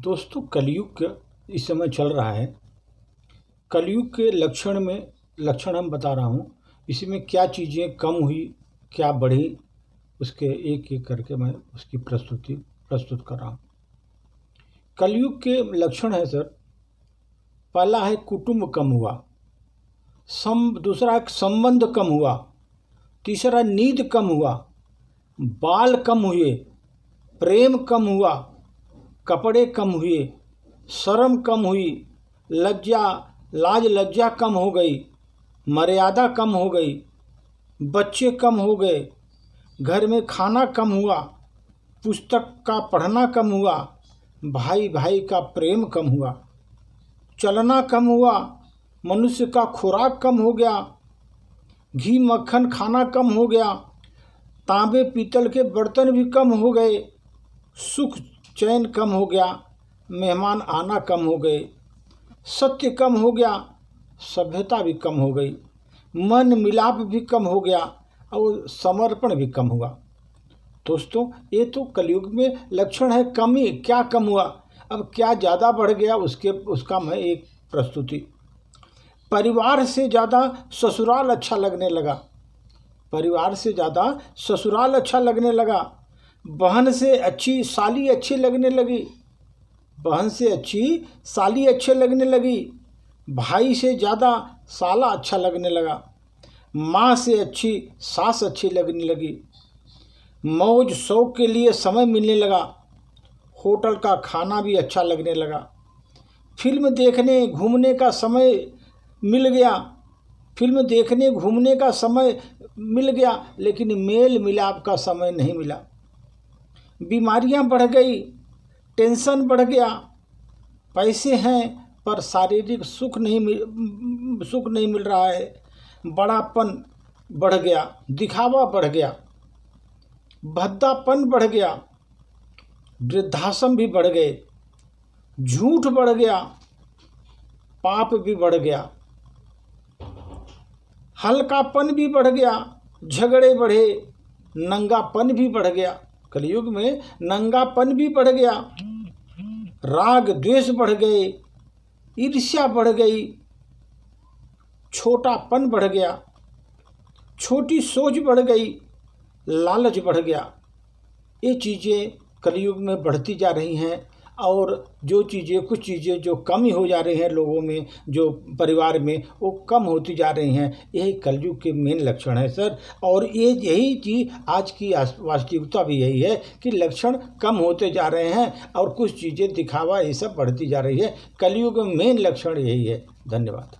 दोस्तों, कलयुग इस समय चल रहा है। कलयुग के लक्षण हम बता रहा हूँ। इसमें क्या चीज़ें कम हुई, क्या बढ़ी, उसके एक एक करके मैं उसकी प्रस्तुत कर रहा हूँ। कलयुग के लक्षण है सर, पहला है कुटुंब कम हुआ, दूसरा संबंध कम हुआ, तीसरा नींद कम हुआ, बाल कम हुए, प्रेम कम हुआ, कपड़े कम हुए, शर्म कम हुई, लाज लज्जा कम हो गई, मर्यादा कम हो गई, बच्चे कम हो गए, घर में खाना कम हुआ, पुस्तक का पढ़ना कम हुआ, भाई भाई का प्रेम कम हुआ, चलना कम हुआ, मनुष्य का खुराक कम हो गया, घी मक्खन खाना कम हो गया, तांबे पीतल के बर्तन भी कम हो गए, सुख चैन कम हो गया, मेहमान आना कम हो गए, सत्य कम हो गया, सभ्यता भी कम हो गई, मन मिलाप भी कम हो गया और समर्पण भी कम हुआ। दोस्तों, ये तो कलयुग में लक्षण है कमी। क्या कम हुआ, अब क्या ज़्यादा बढ़ गया उसका मैं एक प्रस्तुति। परिवार से ज़्यादा ससुराल अच्छा लगने लगा, परिवार से ज़्यादा ससुराल अच्छा लगने लगा, बहन से अच्छी साली अच्छी लगने लगी, बहन से अच्छी साली अच्छे लगने लगी, भाई से ज़्यादा साला अच्छा लगने लगा, माँ से अच्छी सास अच्छी लगने लगी, मौज शौक के लिए समय मिलने लगा, होटल का खाना भी अच्छा लगने लगा, फिल्म देखने घूमने का समय मिल गया, फिल्म देखने घूमने का समय मिल गया, लेकिन मेल मिलाप का समय नहीं मिला। बीमारियां बढ़ गई, टेंशन बढ़ गया, पैसे हैं पर शारीरिक सुख नहीं मिल रहा है, बड़ापन बढ़ गया, दिखावा बढ़ गया, भद्दापन बढ़ गया, वृद्धाश्रम भी बढ़ गए, झूठ बढ़ गया, पाप भी बढ़ गया, हल्कापन भी बढ़ गया, झगड़े बढ़े, नंगापन भी बढ़ गया। कलयुग में नंगापन भी बढ़ गया, राग द्वेष बढ़ गए, ईर्ष्या बढ़ गई, छोटापन बढ़ गया, छोटी सोच बढ़ गई, लालच बढ़ गया। ये चीज़ें कलयुग में बढ़ती जा रही हैं और कुछ चीज़ें जो कमी हो जा रही हैं लोगों में, जो परिवार में, वो कम होती जा रही हैं। यही कलयुग के मेन लक्षण है सर। और यही चीज़ आज की वास्तविकता भी यही है कि लक्षण कम होते जा रहे हैं और कुछ चीज़ें दिखावा ये सब बढ़ती जा रही है। कलयुग में मेन लक्षण यही है। धन्यवाद।